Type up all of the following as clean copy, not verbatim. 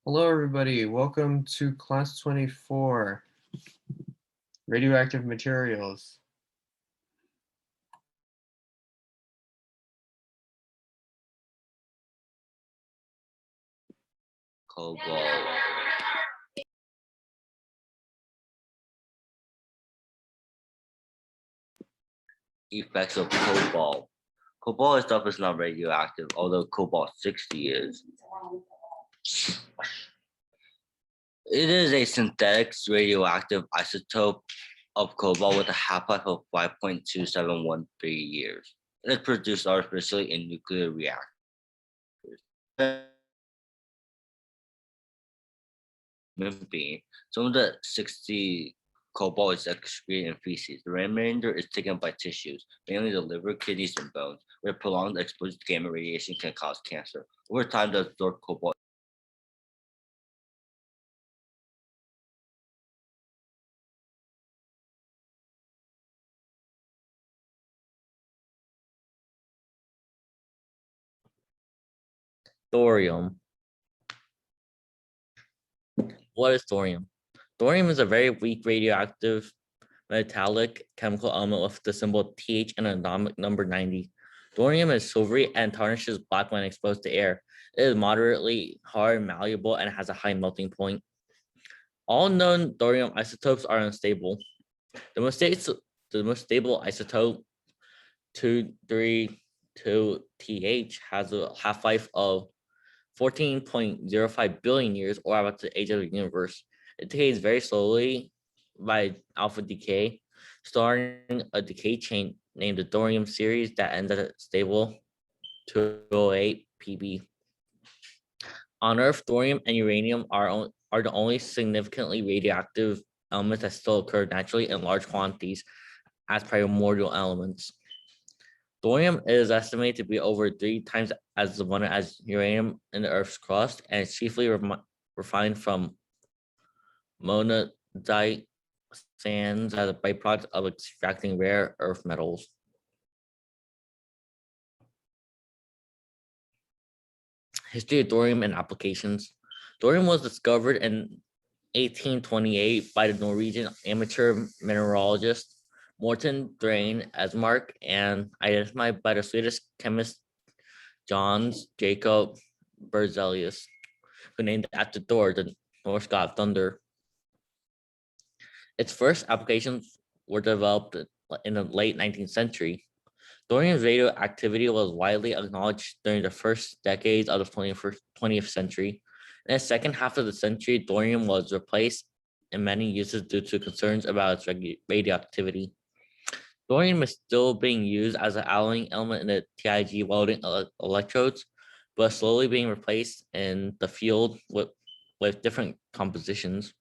Hello, everybody. Welcome to Class 24, Radioactive Materials. Cobalt. Effects of cobalt. Cobalt itself is not radioactive, although cobalt-60 is. It is a synthetic radioactive isotope of cobalt with a half-life of 5.2713 years. It is produced artificially in nuclear reactors. Being, some of the 60 cobalt is excreted in feces. The remainder is taken by tissues, mainly the liver, kidneys, and bones, where prolonged exposure to gamma radiation can cause cancer. Over time, the absorbed cobalt Thorium. What is thorium? Thorium is a very weak radioactive metallic chemical element with the symbol Th and an atomic number 90. Thorium is silvery and tarnishes black when exposed to air. It is moderately hard, malleable, and has a high melting point. All known thorium isotopes are unstable. The most stable isotope, 232Th, has a half-life of 14.05 billion years, or about the age of the universe. It decays very slowly by alpha decay, starting a decay chain named the thorium series that ends at a stable 208 Pb. On Earth, thorium and uranium are the only significantly radioactive elements that still occur naturally in large quantities as primordial elements. Thorium is estimated to be over 3 times as abundant as uranium in the Earth's crust, and it's chiefly refined from monazite sands as a byproduct of extracting rare earth metals. History of thorium and applications. Thorium was discovered in 1828 by the Norwegian amateur mineralogist Morten Drain Esmark and identified by the Swedish chemist Johns Jacob Berzelius, who named it after Thor, the Norse god of thunder. Its first applications were developed in the late 19th century. Thorium's radioactivity was widely acknowledged during the first decades of the 20th century. In the second half of the century, thorium was replaced in many uses due to concerns about its radioactivity. Thorium is still being used as an alloying element in the TIG welding electrodes, but slowly being replaced in the field with different compositions.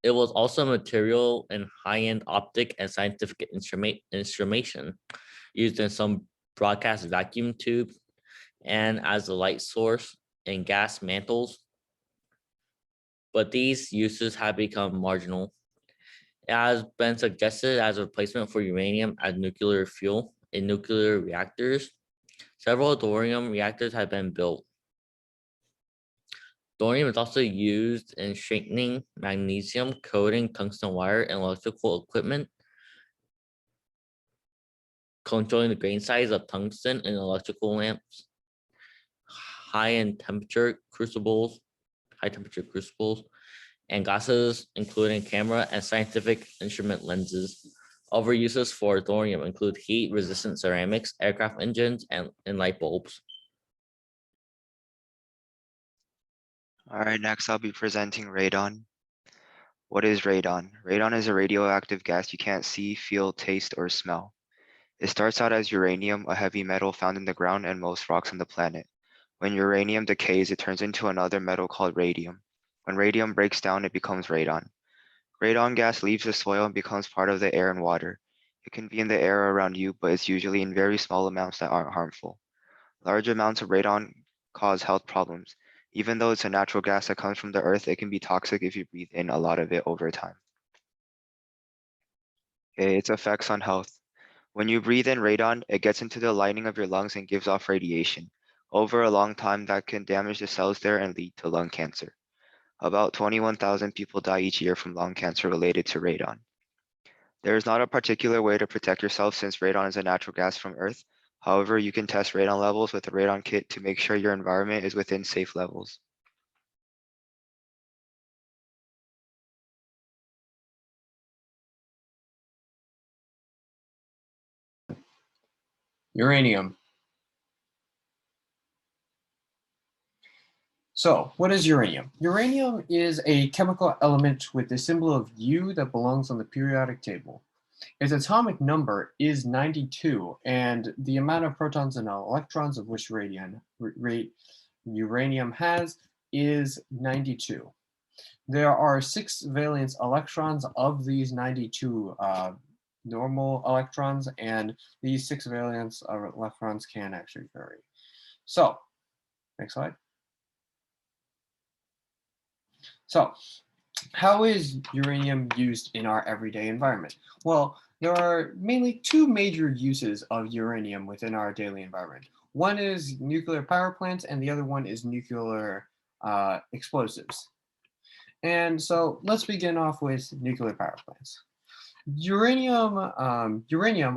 It was also a material in high-end optic and scientific instrumentation, used in some broadcast vacuum tubes and as a light source in gas mantles. But these uses have become marginal. It has been suggested as a replacement for uranium as nuclear fuel in nuclear reactors. Several thorium reactors have been built. Thorium is also used in straightening magnesium, coating tungsten wire, and electrical equipment, controlling the grain size of tungsten in electrical lamps, high temperature crucibles, and glasses, including camera and scientific instrument lenses. Other uses for thorium include heat-resistant ceramics, aircraft engines, and light bulbs. All right, next I'll be presenting radon. What is radon? Radon is a radioactive gas you can't see, feel, taste, or smell. It starts out as uranium, a heavy metal found in the ground and most rocks on the planet. When uranium decays, it turns into another metal called radium. When radium breaks down, it becomes radon. Radon gas leaves the soil and becomes part of the air and water. It can be in the air around you, but it's usually in very small amounts that aren't harmful. Large amounts of radon cause health problems. Even though it's a natural gas that comes from the earth, it can be toxic if you breathe in a lot of it over time. Okay, its effects on health. When you breathe in radon, it gets into the lining of your lungs and gives off radiation. Over a long time, that can damage the cells there and lead to lung cancer. About 21,000 people die each year from lung cancer related to radon. There is not a particular way to protect yourself since radon is a natural gas from Earth. However, you can test radon levels with a radon kit to make sure your environment is within safe levels. Uranium. So, what is uranium? Uranium is a chemical element with the symbol of U that belongs on the periodic table. Its atomic number is 92, and the amount of protons and electrons of which uranium has is 92. There are 6 valence electrons of these 92 normal electrons, and these 6 valence electrons can actually vary. So, next slide. So, how is uranium used in our everyday environment? Well, there are mainly 2 major uses of uranium within our daily environment. One is nuclear power plants, and the other one is nuclear explosives. And so let's begin off with nuclear power plants. Uranium,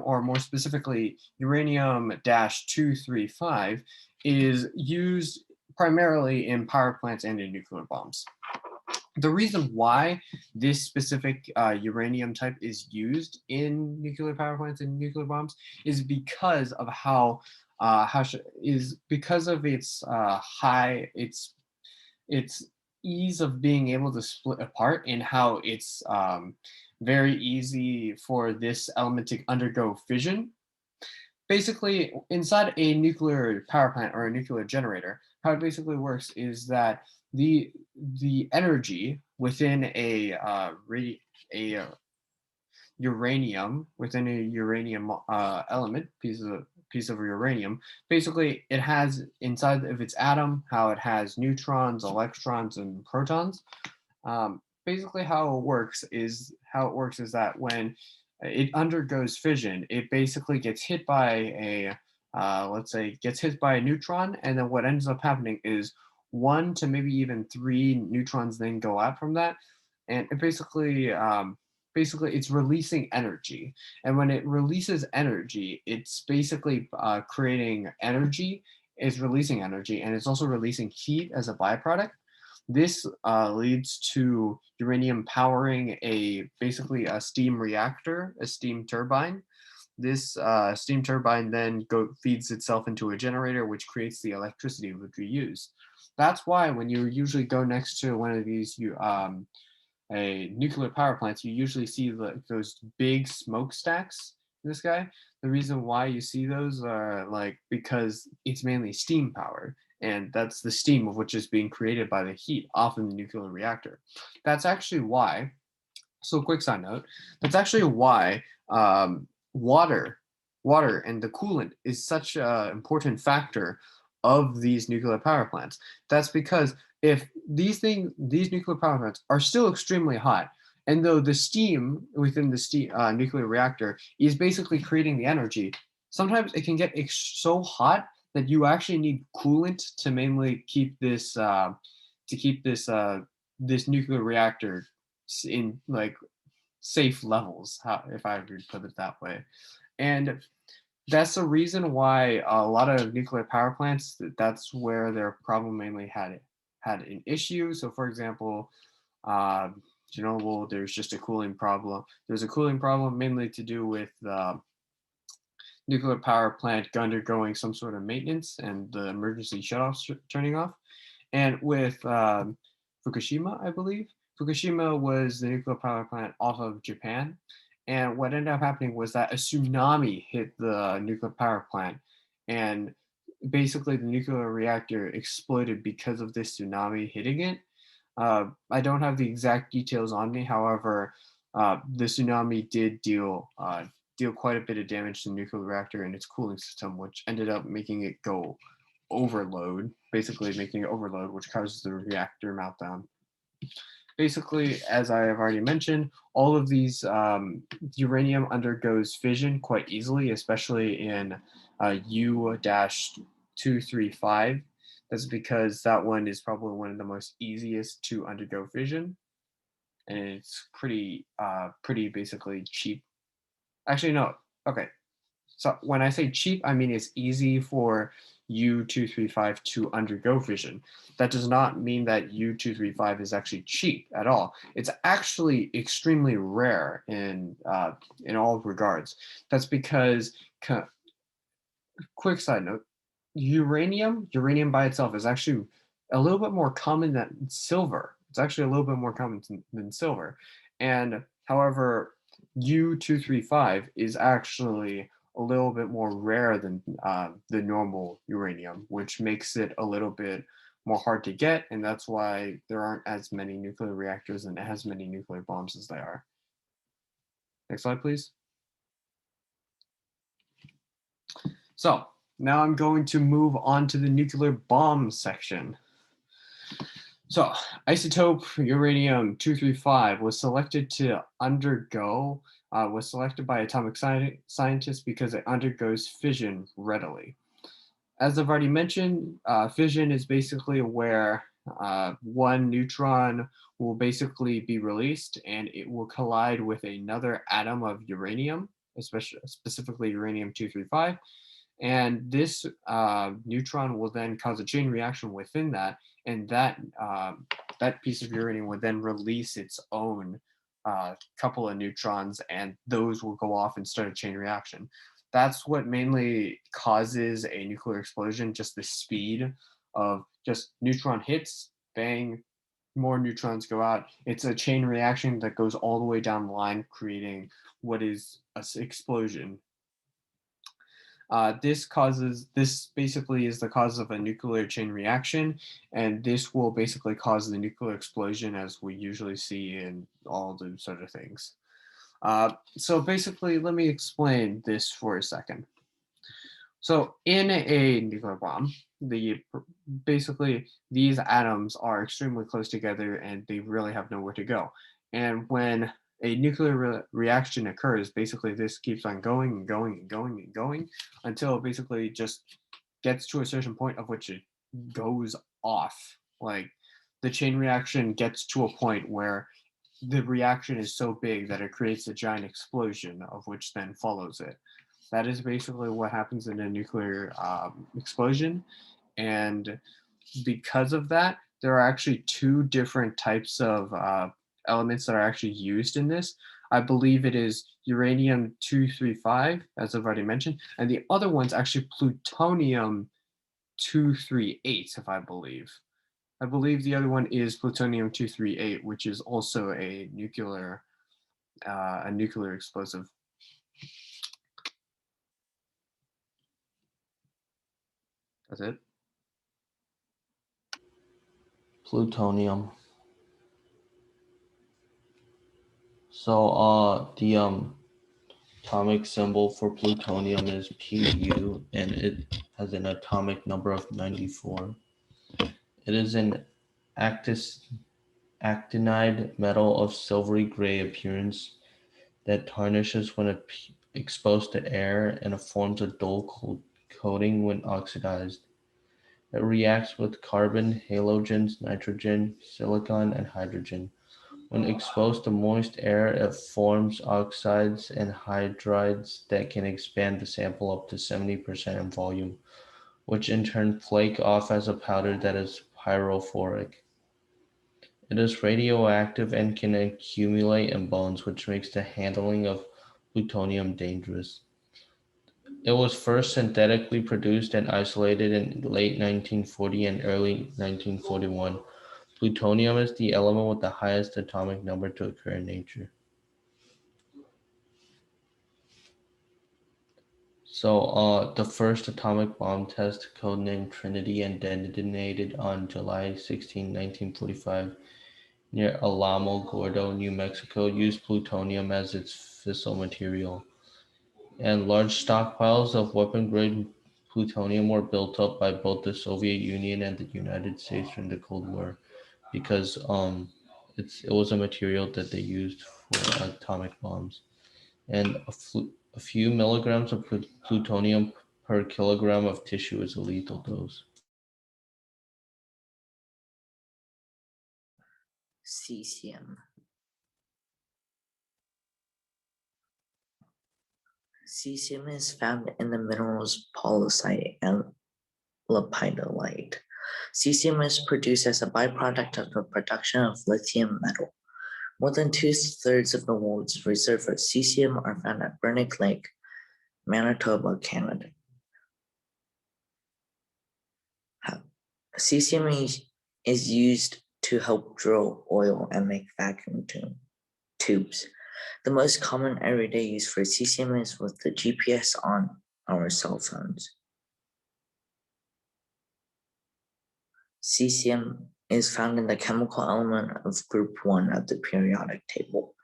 or more specifically, uranium-235 is used primarily in power plants and in nuclear bombs. The reason why this specific uranium type is used in nuclear power plants and nuclear bombs is because of because of its its ease of being able to split apart, and how it's very easy for this element to undergo fission. Basically, inside a nuclear power plant or a nuclear generator, how it basically works is that the energy within a uranium, within a uranium element, piece of uranium, basically it has inside of its atom how it has neutrons, electrons, and protons. Basically how it works is that when it undergoes fission, it basically gets hit by a let's say gets hit by a neutron, and then what ends up happening is 1 to maybe even 3 neutrons then go out from that, and it basically it's releasing energy. And when it releases energy, it's basically creating energy, it's releasing energy, and it's also releasing heat as a byproduct. This leads to uranium powering basically a steam reactor, a steam turbine. This steam turbine then feeds itself into a generator, which creates the electricity which we use. That's why when you usually go next to one of these a nuclear power plants, you usually see those big smokestacks in the sky. The reason why you see those are because it's mainly steam powered, and that's the steam of which is being created by the heat off in the nuclear reactor. That's actually why, so quick side note, that's actually why water and the coolant is such an important factor of these nuclear power plants. That's because if these nuclear power plants are still extremely hot, and though the steam within the nuclear reactor is basically creating the energy, sometimes it can get so hot that you actually need coolant to mainly keep this this nuclear reactor in safe levels, if I could put it that way. And that's the reason why a lot of nuclear power plants, that's where their problem mainly had an issue. So for example, Chernobyl, there's just a cooling problem. There's a cooling problem mainly to do with nuclear power plant undergoing some sort of maintenance and the emergency shutoffs turning off. And with Fukushima, I believe, Fukushima was the nuclear power plant off of Japan. And what ended up happening was that a tsunami hit the nuclear power plant, and basically the nuclear reactor exploded because of this tsunami hitting it. I don't have the exact details on me. However, the tsunami did deal quite a bit of damage to the nuclear reactor and its cooling system, which ended up making it go overload, basically making it overload, which causes the reactor meltdown. Basically, as I have already mentioned, all of these uranium undergoes fission quite easily, especially in 235. That's because that one is probably one of the most easiest to undergo fission, and it's pretty basically cheap. Actually, no. Okay. So when I say cheap, I mean it's easy for U235 to undergo fission. That does not mean that U235 is actually cheap at all. It's actually extremely rare in all regards. That's because, quick side note, uranium by itself is actually a little bit more common than silver. It's actually a little bit more common than silver. And however, U235 is actually a little bit more rare than the normal uranium, which makes it a little bit more hard to get. And that's why there aren't as many nuclear reactors and as many nuclear bombs as there are. Next slide, please. So now I'm going to move on to the nuclear bomb section. So isotope uranium-235 was selected by atomic scientists because it undergoes fission readily. As I've already mentioned, fission is basically where one neutron will basically be released and it will collide with another atom of uranium, specifically uranium-235. And this neutron will then cause a chain reaction within that, and that piece of uranium would then release its own couple of neutrons, and those will go off and start a chain reaction. That's what mainly causes a nuclear explosion, just the speed of just neutron hits, bang, more neutrons go out. It's a chain reaction that goes all the way down the line, creating what is an explosion. This basically is the cause of a nuclear chain reaction, and this will basically cause the nuclear explosion as we usually see in all those sort of things. So basically, let me explain this for a second. So in a nuclear bomb, basically these atoms are extremely close together and they really have nowhere to go. And when a nuclear reaction occurs, basically this keeps on going and going and going and going until it basically just gets to a certain point of which it goes off. Like the chain reaction gets to a point where the reaction is so big that it creates a giant explosion, of which then follows it. That is basically what happens in a nuclear explosion. And because of that, there are actually two different types of elements that are actually used in this. I believe it is uranium-235, as I've already mentioned, and the other one's actually plutonium-238, if I believe. I believe the other one is plutonium-238, which is also a nuclear explosive. That's it. Plutonium. So the atomic symbol for plutonium is Pu, and it has an atomic number of 94. It is an actinide metal of silvery gray appearance that tarnishes when exposed to air and it forms a dull coating when oxidized. It reacts with carbon, halogens, nitrogen, silicon, and hydrogen. When exposed to moist air, it forms oxides and hydrides that can expand the sample up to 70% in volume, which in turn flake off as a powder that is pyrophoric. It is radioactive and can accumulate in bones, which makes the handling of plutonium dangerous. It was first synthetically produced and isolated in late 1940 and early 1941. Plutonium is the element with the highest atomic number to occur in nature. So the first atomic bomb test, codenamed Trinity and detonated on July 16, 1945, near Alamo Gordo, New Mexico, used plutonium as its fissile material. And large stockpiles of weapon-grade plutonium were built up by both the Soviet Union and the United States during the Cold War because it was a material that they used for atomic bombs. And a few milligrams of plutonium per kilogram of tissue is a lethal dose? Cesium. Cesium is found in the minerals polysite and lepidolite. Cesium is produced as a byproduct of the production of lithium metal. More than 2/3 of the world's reserves of cesium are found at Bernick Lake, Manitoba, Canada. Cesium is used to help drill oil and make vacuum tubes. The most common everyday use for cesium is with the GPS on our cell phones. Cesium is found in the chemical element of group 1 of the periodic table,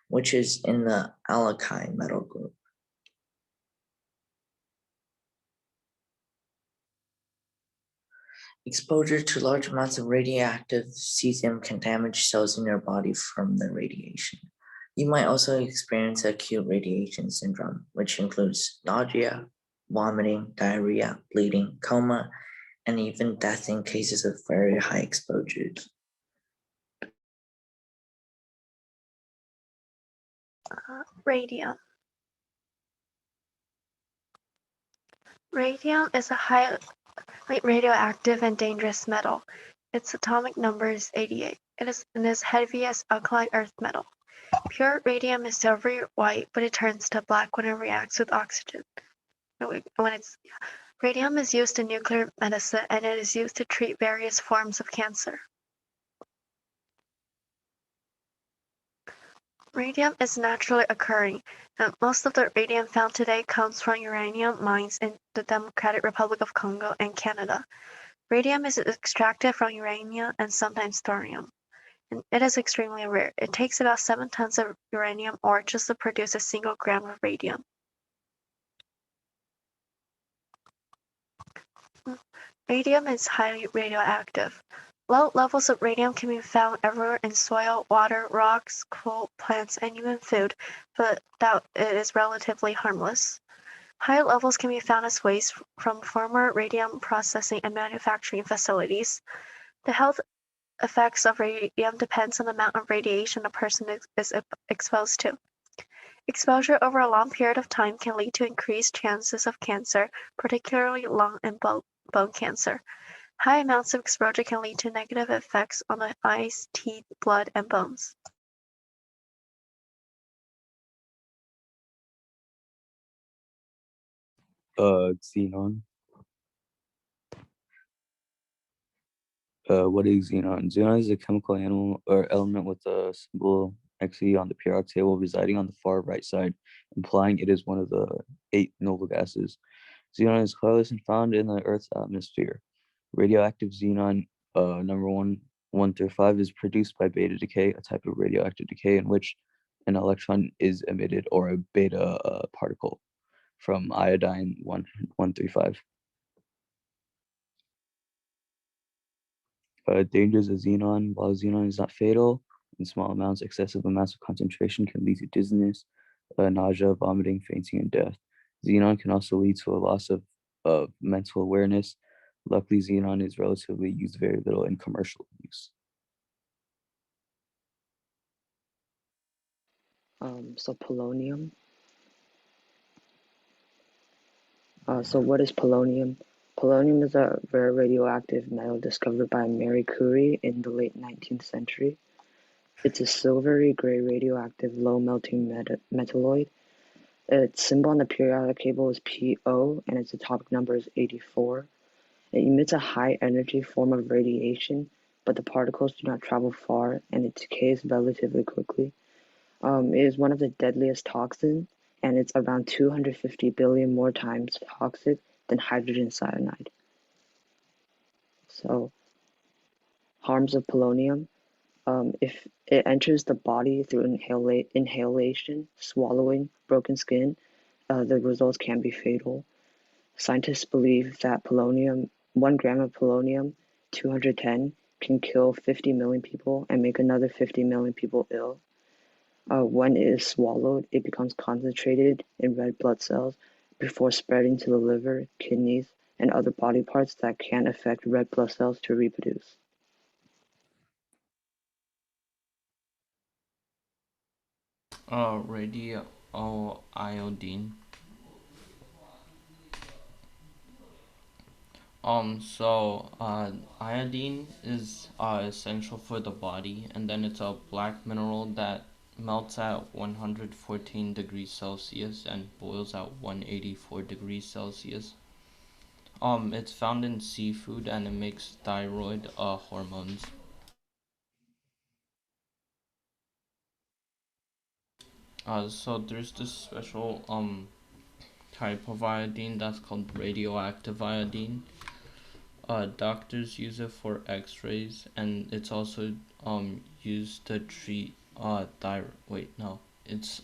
which is in the alkyl metal group. Exposure to large amounts of radioactive cesium can damage cells in your body from the radiation. You might also experience acute radiation syndrome, which includes nausea, vomiting, diarrhea, bleeding, coma, and even death in cases of very high exposures. Radium. Radium is a highly radioactive and dangerous metal. Its atomic number is 88. It is heaviest alkaline earth metal. Pure radium is silvery white, but it turns to black when it reacts with oxygen. Radium is used in nuclear medicine, and it is used to treat various forms of cancer. Radium is naturally occurring, and most of the radium found today comes from uranium mines in the Democratic Republic of Congo and Canada. Radium is extracted from uranium and sometimes thorium. And it is extremely rare. It takes about 7 tons of uranium ore just to produce a single gram of radium. Radium is highly radioactive. Low levels of radium can be found everywhere in soil, water, rocks, coal, plants, and even food, but that it is relatively harmless. High levels can be found as waste from former radium processing and manufacturing facilities. The health effects of radium depends on the amount of radiation a person is exposed to. Exposure over a long period of time can lead to increased chances of cancer, particularly lung and bone cancer. High amounts of exposure can lead to negative effects on the eyes, teeth, blood, and bones. Xenon. What is xenon? Xenon is a chemical animal or element with a symbol Xe on the periodic table residing on the far right side, implying it is one of the 8 noble gases. Xenon is colorless and found in the Earth's atmosphere. Radioactive xenon number 1 through 5 is produced by beta decay, a type of radioactive decay in which an electron is emitted or a beta particle from iodine 1 through 5. Dangers of xenon. While xenon is not fatal, in small amounts, excessive amounts of concentration can lead to dizziness, nausea, vomiting, fainting, and death. Xenon can also lead to a loss of mental awareness. Luckily, xenon is relatively used very little in commercial use. So polonium. So what is polonium? Polonium is a rare radioactive metal discovered by Marie Curie in the late 19th century. It's a silvery gray radioactive low melting metalloid. Its symbol on the periodic table is Po, and its atomic number is 84. It emits a high energy form of radiation, but the particles do not travel far, and it decays relatively quickly. It is one of the deadliest toxins, and it's around 250 billion more times toxic than hydrogen cyanide. So, harms of polonium. If it enters the body through inhalation, swallowing, broken skin, the results can be fatal. Scientists believe that 1 gram of polonium, 210, can kill 50 million people and make another 50 million people ill. When it is swallowed, it becomes concentrated in red blood cells, before spreading to the liver, kidneys, and other body parts that can affect red blood cells to reproduce. Radioiodine. Iodine is essential for the body, and then it's a black mineral that melts at 114 degrees Celsius and boils at 184 degrees Celsius. It's found in seafood and it makes thyroid hormones. So there's this special type of iodine that's called radioactive iodine. Doctors use it for X-rays, and it's also used to treat it's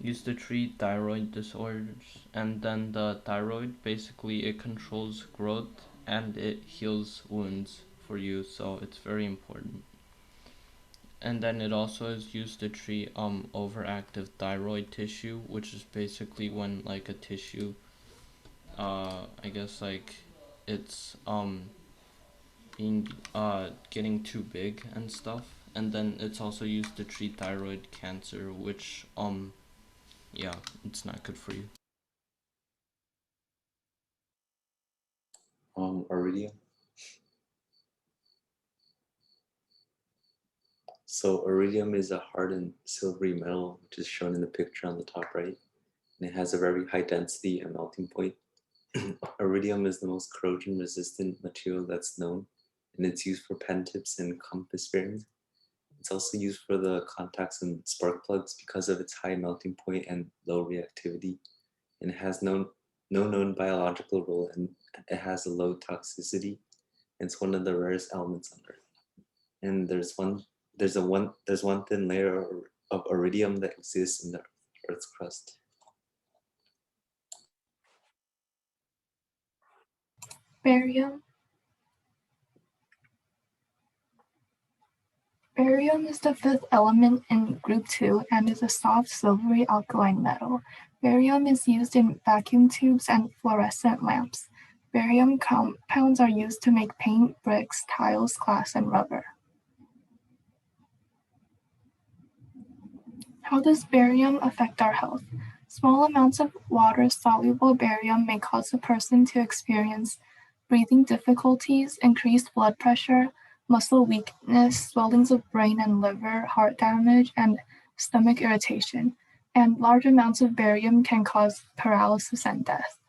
used to treat thyroid disorders. And then the thyroid, basically it controls growth and it heals wounds for you, so it's very important. And then it also is used to treat overactive thyroid tissue, which is basically when like a tissue I guess like it's being getting too big and stuff. And then it's also used to treat thyroid cancer, which yeah, it's not good for you. Iridium. So iridium is a hardened silvery metal, which is shown in the picture on the top right. And it has a very high density and melting point. Iridium is the most corrosion resistant material that's known, and it's used for pen tips and compass bearings. It's also used for the contacts and spark plugs because of its high melting point and low reactivity. And it has no known biological role, and it has a low toxicity. It's one of the rarest elements on Earth. And there's one thin layer of iridium that exists in the Earth's crust. Barium. Barium is the fifth element in group 2 and is a soft silvery alkaline metal. Barium is used in vacuum tubes and fluorescent lamps. Barium compounds are used to make paint, bricks, tiles, glass, and rubber. How does barium affect our health? Small amounts of water-soluble barium may cause a person to experience breathing difficulties, increased blood pressure, muscle weakness, swellings of brain and liver, heart damage, and stomach irritation. And large amounts of barium can cause paralysis and death.